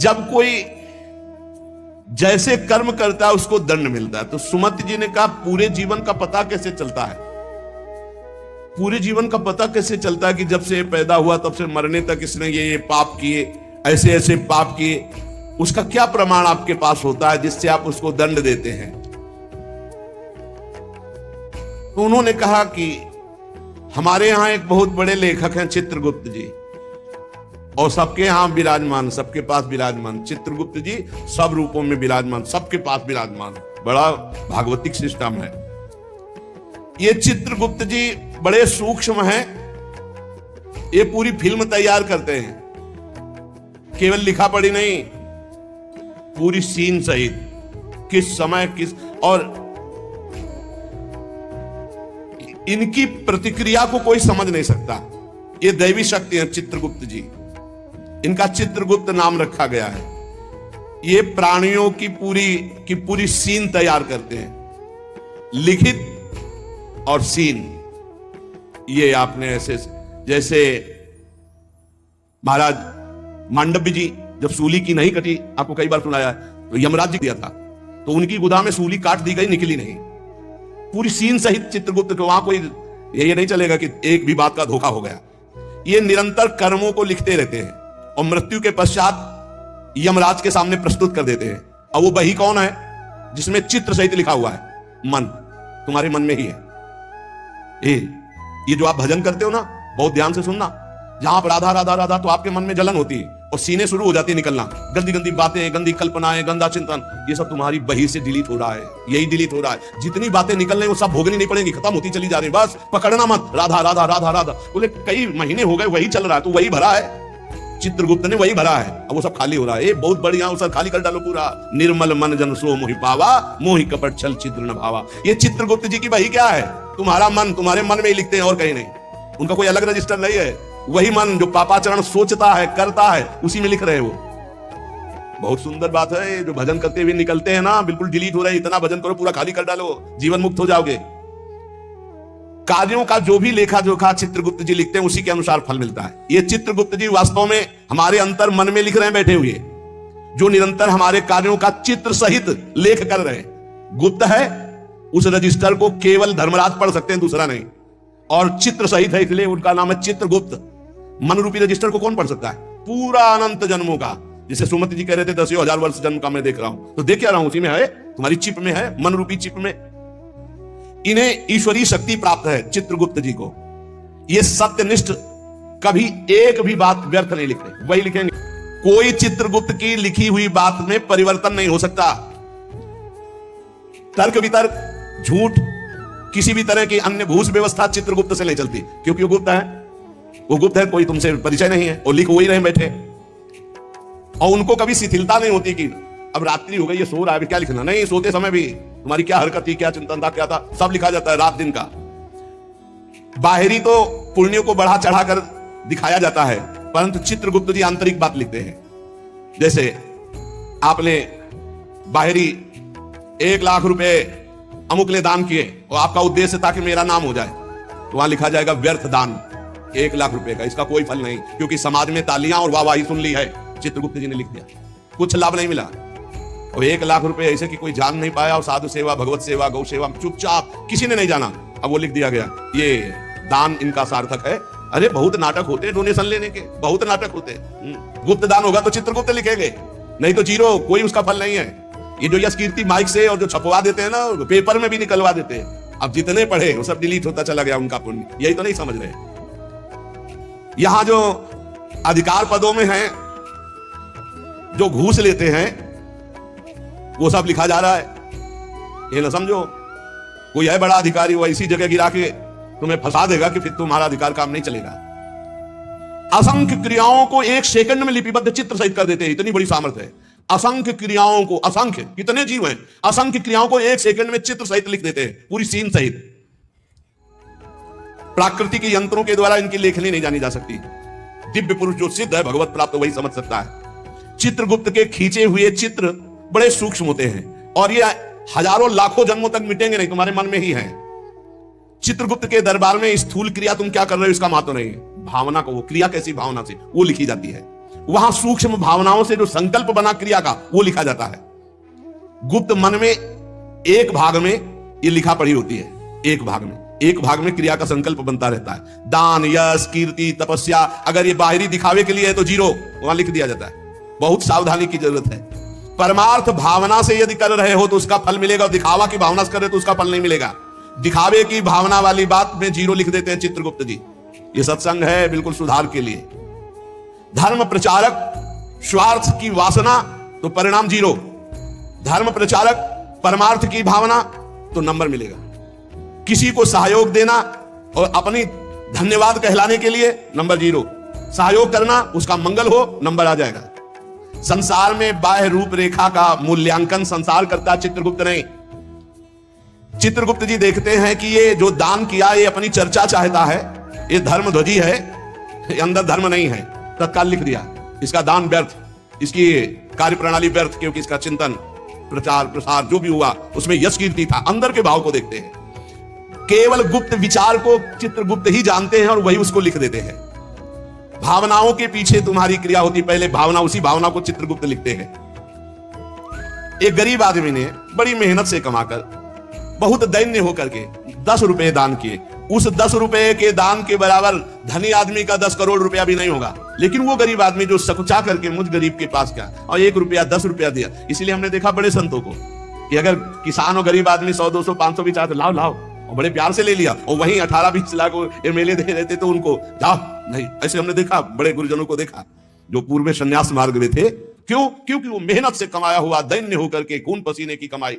जब कोई जैसे कर्म करता है उसको दंड मिलता है। तो सुमति जी ने कहा पूरे जीवन का पता कैसे चलता है? पूरे जीवन का पता कैसे चलता है कि जब से पैदा हुआ तब से मरने तक इसने ये पाप किए, ऐसे ऐसे पाप किए? उसका क्या प्रमाण आपके पास होता है जिससे आप उसको दंड देते हैं? तो उन्होंने कहा कि हमारे यहां एक बहुत बड़े लेखक हैं चित्रगुप्त जी, और सबके यहां विराजमान, सबके पास विराजमान। चित्रगुप्त जी सब रूपों में विराजमान, सबके पास विराजमान। बड़ा भागवतिक सिस्टम है। ये चित्रगुप्त जी बड़े सूक्ष्म हैं। ये पूरी फिल्म तैयार करते हैं, केवल लिखा पढ़ी नहीं, पूरी सीन सहित, किस समय किस, और इनकी प्रतिक्रिया को कोई समझ नहीं सकता। ये दैवी शक्ति है चित्रगुप्त जी। इनका चित्रगुप्त नाम रखा गया है। ये प्राणियों की पूरी सीन तैयार करते हैं, लिखित और सीन। ये आपने ऐसे, जैसे महाराज मांडव्य जी जब सूली की नहीं कटी, आपको कई बार सुनाया है, तो यमराज जी दिया था, तो उनकी गुदा में सूली काट दी गई, निकली नहीं। पूरी सीन सहित चित्रगुप्त को, वहां कोई ये नहीं चलेगा कि एक भी बात का धोखा हो गया। ये निरंतर कर्मों को लिखते रहते हैं और मृत्यु के पश्चात यमराज के सामने प्रस्तुत कर देते हैं। और वो वही कौन है जिसमें चित्र सहित लिखा हुआ है? मन, तुम्हारे मन में ही है। ये जो आप भजन करते हो ना, बहुत ध्यान से सुनना, जहां आप राधा राधा राधा, तो आपके मन में जलन होती है और सीने शुरू हो जाती है निकलना, गंदी गंदी बातें, गंदी कल्पनाएं, गंदा चिंतन, ये सब तुम्हारी बही से डिलीट हो रहा है। यही डिलीट हो रहा है। जितनी बातें निकल रही वो सब भोगनी नहीं पड़ेंगी, खत्म होती चली जा रही। बस पकड़ना मत, राधा राधा राधा राधा। बोले कई महीने हो गए वही चल रहा है, तो वही भरा है, चित्रगुप्त ने वही भरा है। अब वो सब खाली हो रहा है। ये बहुत बढ़िया, वो सब खाली कर डालो पूरा। निर्मल मन जन सो मोहि पावा, मोहि कपट छल छिद्र न भावा। ये चित्रगुप्त जी की वही क्या है? तुम्हारा मन, तुम्हारे मन में ही लिखते हैं और कहीं नहीं। उनका कोई अलग रजिस्टर नहीं है। वही मन जो पापाचरण सोचता है, करता है, उसी में लिख रहे हैं वो। बहुत सुंदर बात है। जो भजन करते हुए निकलते हैं ना, बिल्कुल डिलीट हो रहे हैं। इतना भजन करो, पूरा खाली कर डालो, जीवन मुक्त हो जाओगे। कार्यों का जो भी लेखा जोखा चित्रगुप्त जी लिखते हैं, उसी के अनुसार फल मिलता है। ये चित्रगुप्त जी वास्तव में हमारे अंतर मन में लिख रहे हैं बैठे हुए, जो निरंतर हमारे कार्यों का चित्र सहित लेख कर रहे हैं। गुप्त है, उस रजिस्टर को केवल धर्मराज पढ़ सकते हैं, दूसरा नहीं। और चित्र सहित है, इसलिए उनका नाम है चित्रगुप्त। मन रूपी रजिस्टर को कौन पढ़ सकता है? पूरा अनंत जन्मों का, जिसे सुमति जी कह रहे थे 10,000 वर्ष जन्म का मैं देख रहा हूं, तो देख क्या रहा हूं, उसी में है, तुम्हारी चिप में है, मन रूपी चिप में। इन्हें ईश्वरीय शक्ति प्राप्त है चित्रगुप्त जी को। ये सत्यनिष्ठ, कभी एक भी बात व्यर्थ नहीं लिख रहे, वही लिखेंगे। कोई चित्रगुप्त की लिखी हुई बात में परिवर्तन नहीं हो सकता। तर्क वितर्क, झूठ, किसी भी तरह की अन्य घूस व्यवस्था चित्रगुप्त से नहीं चलती, क्योंकि वो गुप्त है। वो गुप्त है, कोई तुमसे परिचय नहीं है, और लिख वही रहे बैठे। और उनको कभी शिथिलता नहीं होती कि अब रात्रि हो गई, ये सो रहा है, क्या लिखना? नहीं, सोते समय भी तुम्हारी क्या हरकत थी, क्या चिंतन था, क्या था, सब लिखा जाता है, रात दिन का। बाहरी तो पुण्यों को बढ़ा चढ़ा कर दिखाया जाता है, परंतु चित्रगुप्त जी आंतरिक बात लिखते हैं। जैसे आपने बाहरी 1 लाख रुपए अमुक ने दान किए, और आपका उद्देश्य था कि मेरा नाम हो जाए, तो वहां लिखा जाएगा व्यर्थ दान, 1 लाख रुपए का, इसका कोई फल नहीं, क्योंकि समाज में तालियां और वाहवाही सुन ली है। चित्रगुप्त जी ने लिख दिया, कुछ लाभ नहीं मिला। और 1 लाख रुपए ऐसे कि कोई जान नहीं पाया, और साधु सेवा, भगवत सेवा, गौ सेवा, चुपचाप किसी ने नहीं जाना। अब वो लिख दिया गया, ये दान इनका सार्थक है। अरे बहुत नाटक होते हैं डोनेशन लेने के, बहुत नाटक होते हैं। गुप्त दान होगा तो चित्रगुप्त लिखेंगे, नहीं तो जीरो, कोई उसका फल नहीं है। ये जो यश कीर्ति माइक से और जो छपवा देते हैं ना, पेपर में भी निकलवा देते हैं, अब जितने पढ़े वो सब डिलीट होता चला गया उनका पुण्य। यही तो नहीं समझ रहे। यहां जो अधिकार पदों में हैं, जो घूस लेते हैं, वो सब लिखा जा रहा है। ये ना समझो कोई है बड़ा अधिकारी, वो ऐसी जगह गिरा के तुम्हें फंसा देगा कि फिर तुम्हारा अधिकार काम नहीं चलेगा। असंख्य क्रियाओं को 1 सेकंड में लिपिबद्ध चित्र सहित कर देते हैं, इतनी बड़ी सामर्थ्य है। असंख्य क्रियाओं को, असंख्य, कितने जीव हैं, असंख्य क्रियाओं को 1 सेकंड में चित्र सहित लिख देते हैं, पूरी सीन सहित। प्राकृतिक यंत्रों के द्वारा इनकी लेखनी नहीं जानी जा सकती। दिव्य पुरुष जो सिद्ध है, भगवत प्राप्त, वही समझ सकता है। चित्रगुप्त के खींचे हुए चित्र बड़े सूक्ष्म होते हैं, और ये हजारों लाखों जन्मों तक मिटेंगे नहीं, तुम्हारे मन में ही है। चित्रगुप्त के दरबार में स्थूल क्रिया तुम क्या कर रहे हो इसका महत्व नहीं, भावना को, वो क्रिया कैसी भावना से वो लिखी जाती है। वहां सूक्ष्म भावनाओं से जो संकल्प बना क्रिया का वो लिखा जाता है। गुप्त मन में एक भाग में ये लिखा पड़ी होती है, एक भाग में क्रिया का संकल्प बनता रहता है। दान, यश, कीर्ति, तपस्या, अगर ये बाहरी दिखावे के लिए है तो 0 वहां लिख दिया जाता है। बहुत सावधानी की जरूरत है। परमार्थ भावना से यदि कर रहे हो तो उसका फल मिलेगा, दिखावा की भावना से कर रहे हो तो उसका फल नहीं मिलेगा। दिखावे की भावना वाली बात में 0 लिख देते हैं चित्रगुप्त जी। ये सत्संग है बिल्कुल सुधार के लिए। धर्म प्रचारक स्वार्थ की वासना तो परिणाम 0, धर्म प्रचारक परमार्थ की भावना तो नंबर मिलेगा। किसी को सहयोग देना और अपनी धन्यवाद कहलाने के लिए नंबर 0, सहयोग करना उसका मंगल हो नंबर आ जाएगा। संसार में बाह्य रूपरेखा का मूल्यांकन संसार करता, चित्रगुप्त नहीं। चित्रगुप्त जी देखते हैं कि ये जो दान किया ये अपनी चर्चा चाहता है, ये धर्मध्वजी है, ये अंदर धर्म नहीं है, तत्काल लिख दिया इसका दान व्यर्थ, इसकी कार्य प्रणाली व्यर्थ, क्योंकि इसका चिंतन प्रचार प्रसार जो भी हुआ उसमें यश कीर्ति था। अंदर के भाव को देखते हैं। केवल गुप्त विचार को चित्रगुप्त ही जानते हैं और वही उसको लिख देते हैं। भावनाओं के पीछे तुम्हारी क्रिया होती, पहले भावना, उसी भावना को चित्रगुप्त लिखते हैं। एक गरीब आदमी ने बड़ी मेहनत से कमाकर बहुत दैन्य होकर के 10 रुपए दान किए। उस 10 रुपए के दान के बराबर धनी आदमी का 10 करोड़ रुपया भी नहीं होगा, लेकिन वो गरीब आदमी जो सकुचा करके मुझ गरीब के पास गया और 1 रुपया 10 रुपया दिया। इसलिए हमने देखा बड़े संतों को कि अगर किसान और गरीब आदमी 100, 200, 500 भी चाहते, लाओ लाओ, और बड़े प्यार से ले लिया, और वहीं 18-20 लाख एमएलए दे देते तो उनको जाओ नहीं। ऐसे हमने देखा, बड़े गुरुजनों को देखा जो पूर्व में संन्यास मार्ग में थे। क्यों? क्योंकि वो मेहनत से कमाया हुआ दैन्य होकर के खून पसीने की कमाई